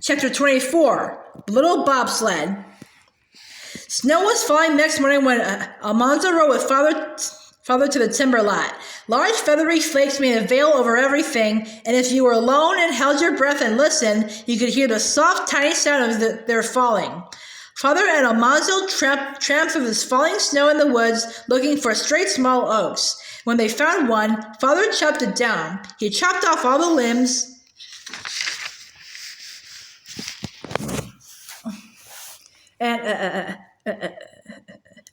Chapter 24, Little Bobsled. Snow was falling next morning when Almanzo rode with father to the timber lot. Large feathery flakes made a veil over everything, and if you were alone and held your breath and listened, you could hear the soft, tiny sound of their falling. Father and Almanzo tramped through this falling snow in the woods, looking for straight, small oaks. When they found one, Father chopped it down. He chopped off all the limbs and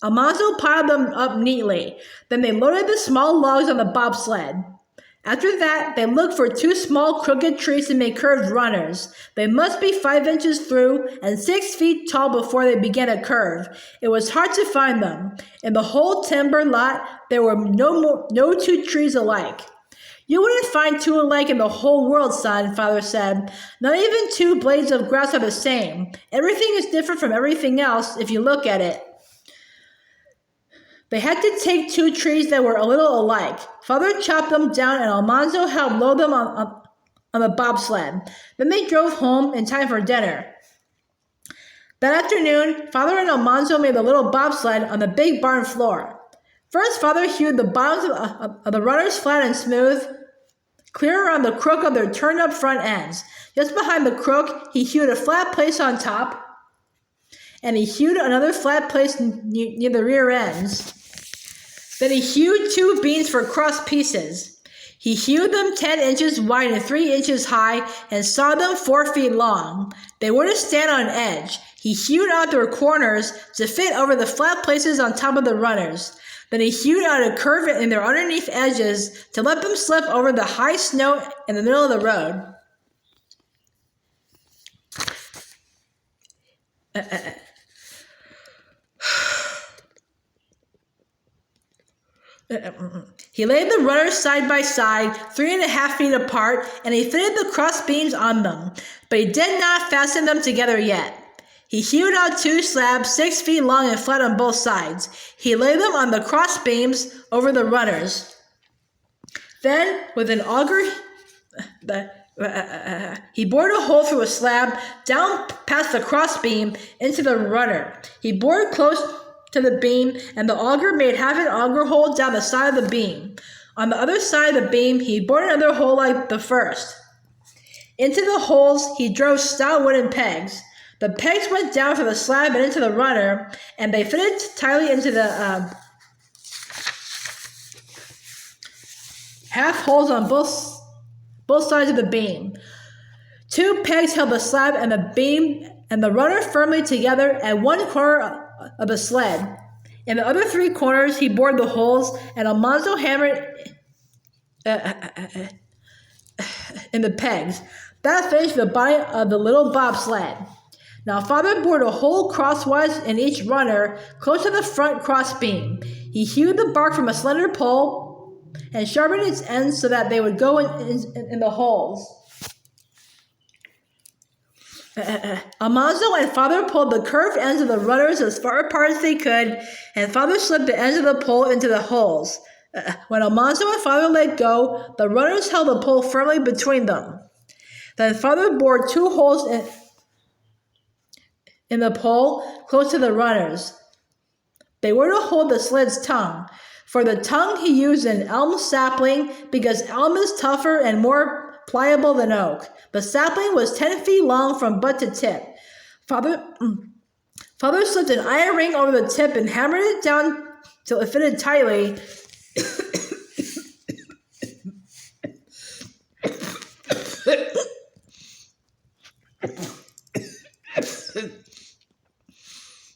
Almanzo piled them up neatly. Then they loaded the small logs on the bobsled. After that, they looked for 2 small crooked trees to make curved runners. They must be 5 inches through and 6 feet tall before they began a curve. It was hard to find them. In the whole timber lot, there were no 2 trees alike. You wouldn't find 2 alike in the whole world, son, Father said. Not even 2 blades of grass are the same. Everything is different from everything else if you look at it. They had to take 2 trees that were a little alike. Father chopped them down and Almanzo helped load them on the bobsled. Then they drove home in time for dinner. That afternoon, Father and Almanzo made the little bobsled on the big barn floor. First, Father hewed the bottoms of the runners flat and smooth, clear around the crook of their turned-up front ends. Just behind the crook, he hewed a flat place on top, and he hewed another flat place near the rear ends. Then he hewed 2 beams for cross pieces. He hewed them 10 inches wide and 3 inches high and sawed them 4 feet long. They were to stand on edge. He hewed out their corners to fit over the flat places on top of the runners. Then he hewed out a curve in their underneath edges to let them slip over the high snow in the middle of the road. He laid the runners side by side, 3.5 feet apart, and he fitted the cross beams on them, but he did not fasten them together yet. He hewed out 2 slabs 6 feet long and flat on both sides. He laid them on the cross beams over the runners. Then, with an auger, he bored a hole through a slab down past the cross beam into the runner. He bored close to the beam, and the auger made half an auger hole down the side of the beam. On the other side of the beam, he bored another hole like the first. Into the holes, he drove stout wooden pegs. The pegs went down from the slab and into the runner, and they fitted tightly into the half holes on both sides of the beam. 2 pegs held the slab and the beam and the runner firmly together at one corner of the sled. In the other 3 corners, he bored the holes, and Almanzo hammered in the pegs. That finished the body of the little bobsled. Now Father bored a hole crosswise in each runner, close to the front cross beam. He hewed the bark from a slender pole and sharpened its ends so that they would go in the holes. Almanzo and Father pulled the curved ends of the runners as far apart as they could, and Father slipped the ends of the pole into the holes. When Almanzo and Father let go, the runners held the pole firmly between them. Then Father bored 2 holes in the pole close to the runners. They were to hold the sled's tongue. For the tongue, he used an elm sapling because elm is tougher and more pliable than oak. The sapling was 10 feet long from butt to tip. Father slipped an iron ring over the tip and hammered it down till it fitted tightly.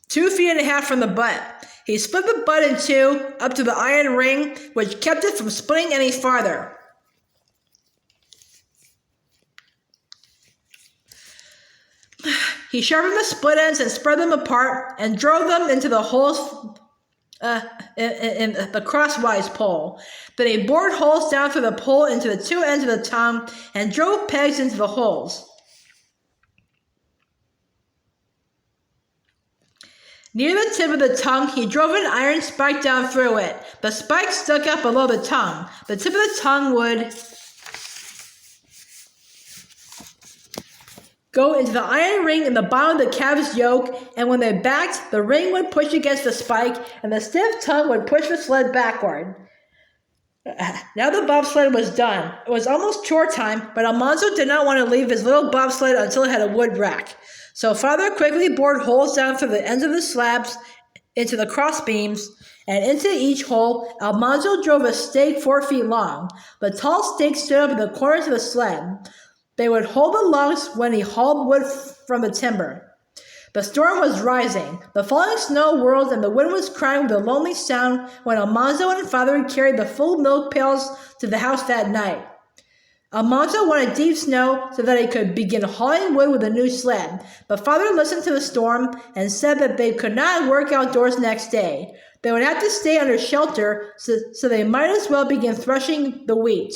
Two feet and a half from the butt. He split the butt in 2 up to the iron ring, which kept it from splitting any farther. He sharpened the split ends and spread them apart and drove them into the holes in the crosswise pole. Then he bored holes down through the pole into the 2 ends of the tongue and drove pegs into the holes. Near the tip of the tongue, he drove an iron spike down through it. The spike stuck out below the tongue. The tip of the tongue would go into the iron ring in the bottom of the calf's yoke, and when they backed, the ring would push against the spike, and the stiff tongue would push the sled backward. Now the bobsled was done. It was almost chore time, but Almanzo did not want to leave his little bobsled until it had a wood rack. So Father quickly bored holes down through the ends of the slabs into the cross beams, and into each hole, Almanzo drove a stake 4 feet long. The tall stakes stood up in the corners of the sled. They would hold the logs when he hauled wood from the timber. The storm was rising. The falling snow whirled and the wind was crying with a lonely sound when Almanzo and Father carried the full milk pails to the house that night. Almanzo wanted deep snow so that he could begin hauling wood with a new sled, but Father listened to the storm and said that they could not work outdoors next day. They would have to stay under shelter, so they might as well begin threshing the wheat.